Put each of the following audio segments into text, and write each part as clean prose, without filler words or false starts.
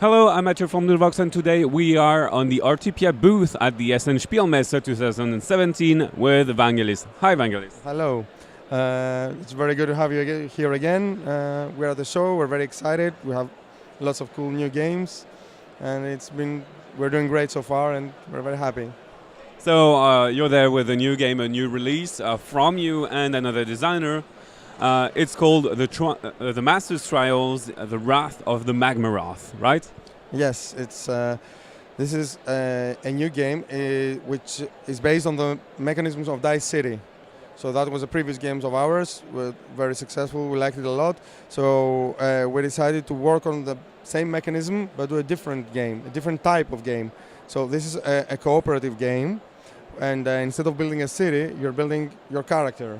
Hello, I'm Mathieu from Nullvox, and today we are on the Artipia booth at the Essen Spiel 2017 with Vangelis. Hi, Vangelis. Hello. It's very good to have you here again. We're at the show. We're very excited. We have lots of cool new games, and we're doing great so far, and we're very happy. So you're there with a new game, a new release from you and another designer. It's called the Master's Trials: The Wrath of the Magmaroth, right? Yes, this is a new game which is based on the mechanisms of Dice City. So that was a previous games of ours. Were very successful. We liked it a lot. So we decided to work on the same mechanism but do a different game, a different type of game. So this is a cooperative game, and instead of building a city, you're building your character.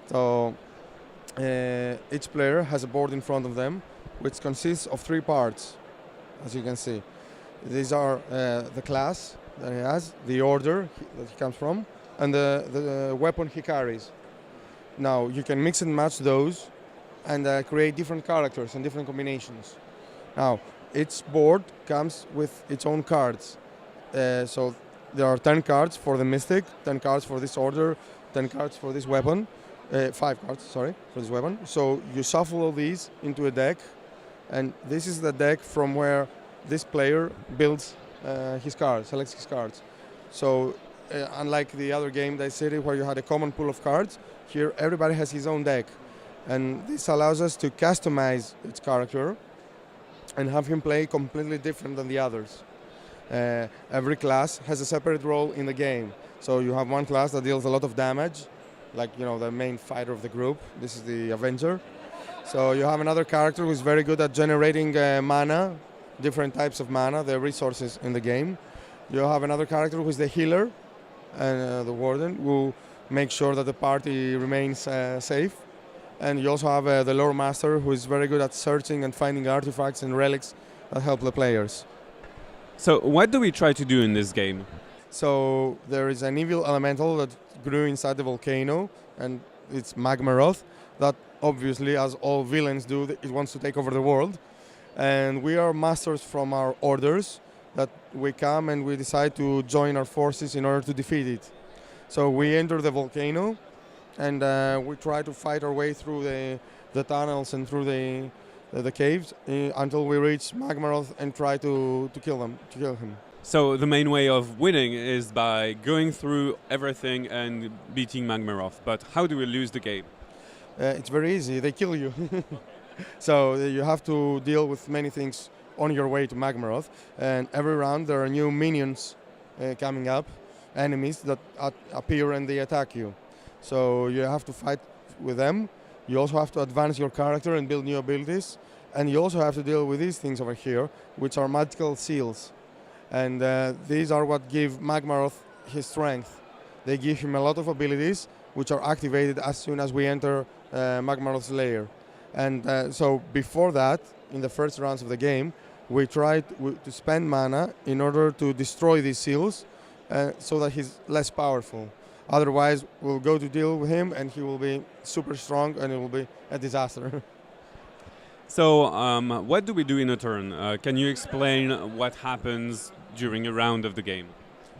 So each player has a board in front of them, which consists of 3 parts, as you can see. These are the class that he has, the order that he comes from, and the weapon he carries. Now you can mix and match those and create different characters and different combinations. Now each board comes with its own cards. So there are 10 cards for the mystic, 10 cards for this order, 10 cards for this weapon. 5 cards, sorry, for this weapon. So you shuffle all these into a deck, and this is the deck from where this player builds his cards, selects his cards. So unlike the other game, Dice City, where you had a common pool of cards, here everybody has his own deck. And this allows us to customize its character and have him play completely different than the others. Every class has a separate role in the game. So you have one class that deals a lot of damage, like, you know, the main fighter of the group. This is the Avenger. So you have another character who's very good at generating mana, different types of mana, the resources in the game. You have another character who's the healer, and the warden, who makes sure that the party remains safe. And you also have the lore master, who is very good at searching and finding artifacts and relics that help the players. So what do we try to do in this game? So there is an evil elemental that grew inside the volcano, and it's Magmaroth, that obviously, as all villains do, it wants to take over the world. And we are masters from our orders, that we come and we decide to join our forces in order to defeat it. So we enter the volcano, and we try to fight our way through the tunnels and through the caves until we reach Magmaroth and try to kill him. So the main way of winning is by going through everything and beating Magmaroth. But how do we lose the game? It's very easy. They kill you. So you have to deal with many things on your way to Magmaroth. And every round there are new minions coming up, enemies that appear and they attack you. So you have to fight with them. You also have to advance your character and build new abilities. And you also have to deal with these things over here, which are magical seals. And these are what give Magmaroth his strength. They give him a lot of abilities, which are activated as soon as we enter Magmaroth's lair. And so before that, in the first rounds of the game, we try to spend mana in order to destroy these seals so that he's less powerful. Otherwise, we'll go to deal with him and he will be super strong and it will be a disaster. So what do we do in a turn? Can you explain what happens during a round of the game?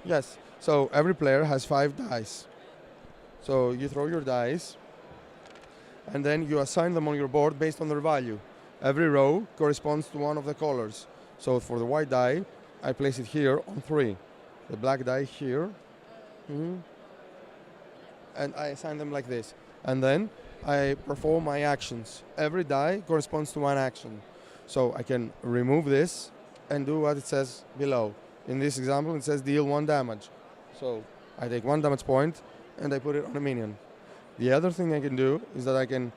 Yes. So every player has 5 dice. So you throw your dice, and then you assign them on your board based on their value. Every row corresponds to one of the colors. So for the white die, I place it here on 3. The black die here. And I assign them like this. And then I perform my actions. Every die corresponds to one action. So I can remove this and do what it says below. In this example, it says deal 1 damage. So I take 1 damage point and I put it on a minion. The other thing I can do is that I can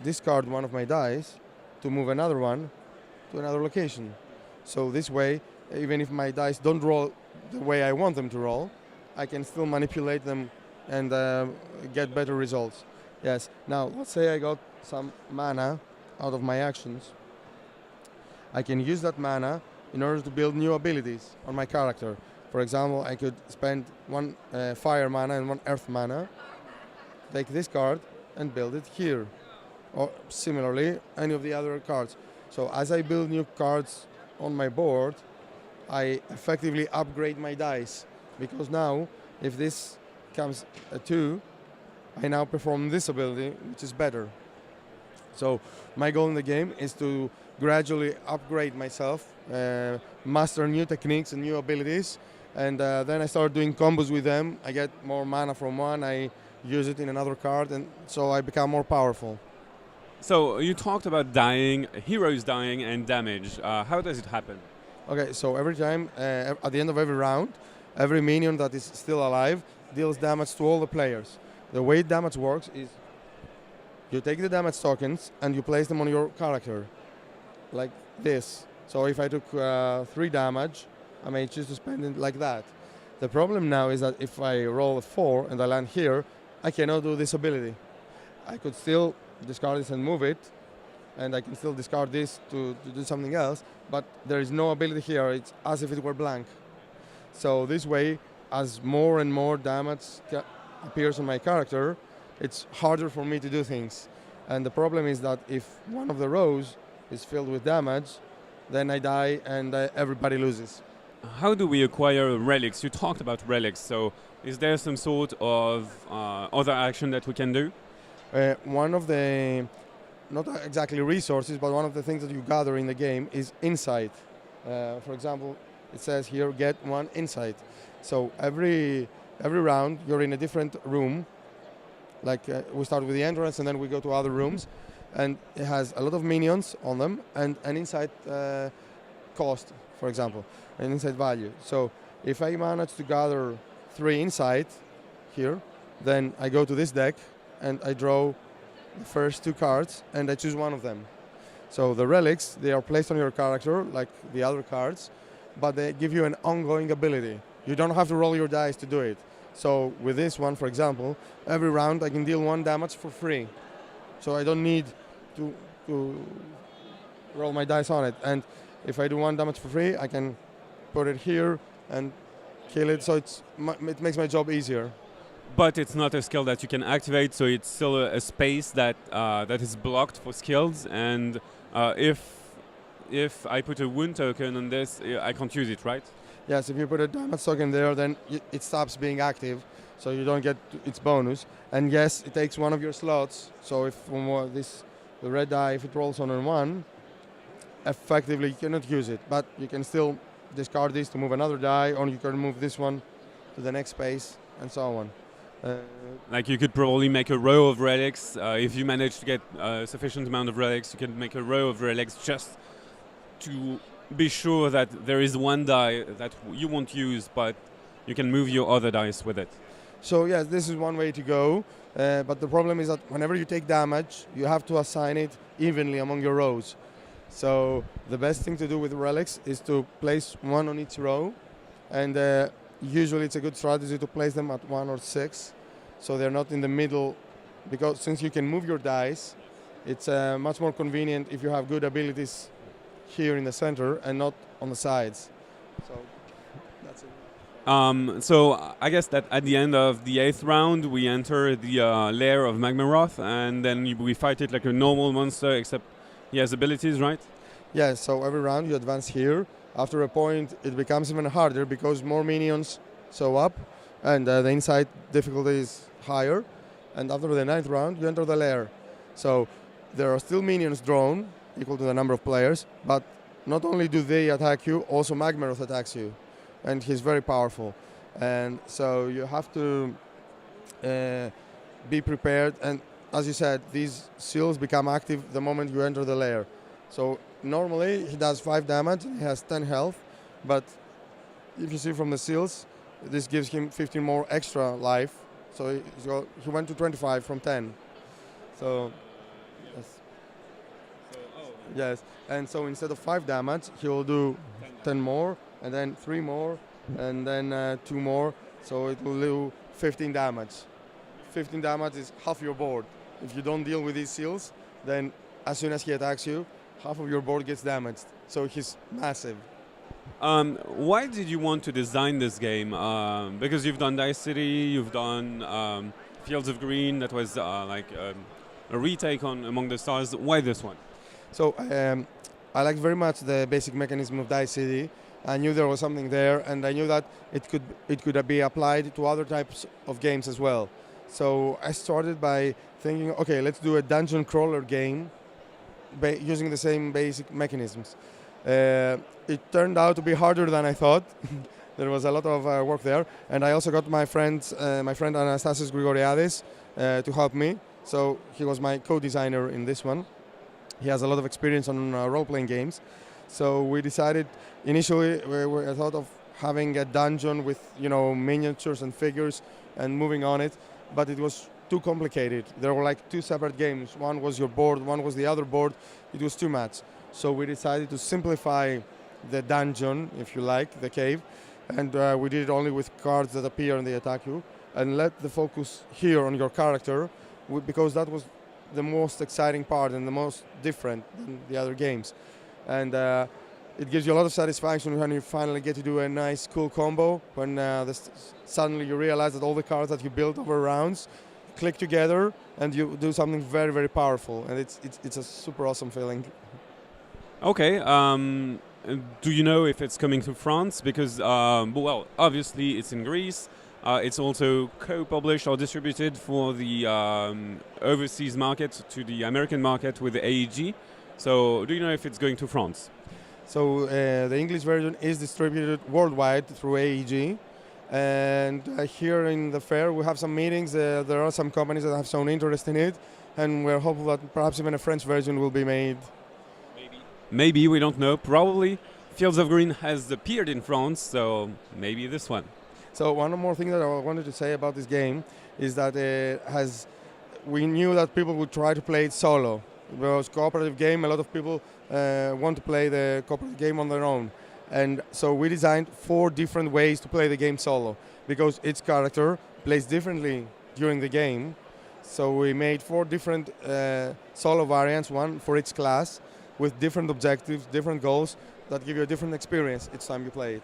discard one of my dice to move another one to another location. So this way, even if my dice don't roll the way I want them to roll, I can still manipulate them and get better results. Yes. Now, let's say I got some mana out of my actions. I can use that mana in order to build new abilities on my character. For example, I could spend 1 fire mana and 1 earth mana, take this card and build it here. Or similarly, any of the other cards. So as I build new cards on my board, I effectively upgrade my dice, because now if this comes a 2, I now perform this ability, which is better. So my goal in the game is to gradually upgrade myself, master new techniques and new abilities, and then I start doing combos with them. I get more mana from one, I use it in another card, and so I become more powerful. So you talked about dying, heroes dying, and damage. How does it happen? Okay, so every time, at the end of every round, every minion that is still alive deals damage to all the players. The way damage works is you take the damage tokens and you place them on your character, like this. So if I took 3 damage, I may choose to spend it like that. The problem now is that if I roll a 4 and I land here, I cannot do this ability. I could still discard this and move it, and I can still discard this to do something else, but there is no ability here. It's as if it were blank. So this way, as more and more damage appears on my character, it's harder for me to do things. And the problem is that if one of the rows is filled with damage, then I die and everybody loses. How do we acquire relics? You talked about relics, so is there some sort of other action that we can do? One of the, not exactly resources, but one of the things that you gather in the game is insight. For example, it says here, get 1 insight. So every round, you're in a different room. Like we start with the entrance and then we go to other rooms. And it has a lot of minions on them and an insight cost, for example, an insight value. So if I manage to gather 3 insight here, then I go to this deck and I draw the first 2 cards and I choose one of them. So the relics, they are placed on your character like the other cards, but they give you an ongoing ability. You don't have to roll your dice to do it. So with this one, for example, every round I can deal 1 damage for free. So I don't need to roll my dice on it. And if I do 1 damage for free, I can put it here and kill it. So it makes my job easier. But it's not a skill that you can activate, so it's still a space that that is blocked for skills. And if I put a wound token on this, I can't use it, right? Yes, if you put a damage token there, then it stops being active, so you don't get its bonus. And yes, it takes one of your slots. So if the red die, if it rolls on a 1, effectively you cannot use it, but you can still discard this to move another die, or you can move this one to the next space, and so on. Like you could probably make a row of relics. If you manage to get a sufficient amount of relics, you can make a row of relics just to be sure that there is 1 die that you won't use, but you can move your other dice with it. So yes, this is one way to go, but the problem is that whenever you take damage, you have to assign it evenly among your rows. So the best thing to do with relics is to place 1 on each row, and usually it's a good strategy to place them at 1 or 6, so they're not in the middle, because since you can move your dice, it's much more convenient if you have good abilities here in the center and not on the sides. So that's it. So I guess that at the end of the 8th round, we enter the lair of Magmaroth, and then we fight it like a normal monster, except he has abilities, right? Yeah, so every round you advance here. After a point, it becomes even harder because more minions show up, and the insight difficulty is higher. And after the 9th round, you enter the lair. So there are still minions drawn, equal to the number of players, but not only do they attack you, also Magmaroth attacks you, and he's very powerful. And so you have to be prepared, and as you said, these seals become active the moment you enter the lair. So normally he does 5 damage, he has 10 health, but if you see from the seals, this gives him 15 more extra life, so he went to 25 from 10. So yes. Yes, and so instead of 5 damage, he will do 10 more, and then 3 more, and then 2 more, so it will do 15 damage. 15 damage is half your board. If you don't deal with these seals, then as soon as he attacks you, half of your board gets damaged. So he's massive. Why did you want to design this game? Because you've done Dice City, you've done Fields of Green, that was like a retake on Among the Stars. Why this one? So I liked very much the basic mechanism of Dice City. I knew there was something there, and I knew that it could be applied to other types of games as well. So I started by thinking, okay, let's do a dungeon crawler game using the same basic mechanisms. It turned out to be harder than I thought. There was a lot of work there, and I also got my friend Anastasios Grigoriadis to help me. So he was my co-designer in this one. He has a lot of experience on role-playing games. So we decided initially I thought of having a dungeon with miniatures and figures and moving on it, but it was too complicated. There were like two separate games. One was your board, one was the other board. It was too much. So we decided to simplify the dungeon, if you like, the cave, and we did it only with cards that appear and they attack you, and let the focus here on your character, because that was the most exciting part and the most different than the other games. And it gives you a lot of satisfaction when you finally get to do a nice, cool combo, when suddenly you realize that all the cards that you built over rounds click together and you do something very, very powerful, and it's a super awesome feeling. Okay. Do you know if it's coming to France? Because, well, obviously it's in Greece. It's also co-published or distributed for the overseas market, to the American market with the AEG. So do you know if it's going to France? So the English version is distributed worldwide through AEG. And here in the fair we have some meetings. There are some companies that have shown interest in it. And we're hopeful that perhaps even a French version will be made. Maybe, we don't know. Probably Fields of Green has appeared in France, so maybe this one. So one more thing that I wanted to say about this game is that we knew that people would try to play it solo. It was a cooperative game. A lot of people want to play the cooperative game on their own. And so we designed 4 different ways to play the game solo, because each character plays differently during the game. So we made 4 different solo variants, one for each class, with different objectives, different goals that give you a different experience each time you play it.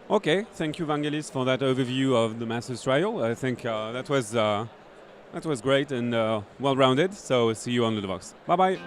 Okay, thank you, Vangelis, for that overview of the Masters Trial. I think that was great and well-rounded. So see you on the box. Bye-bye.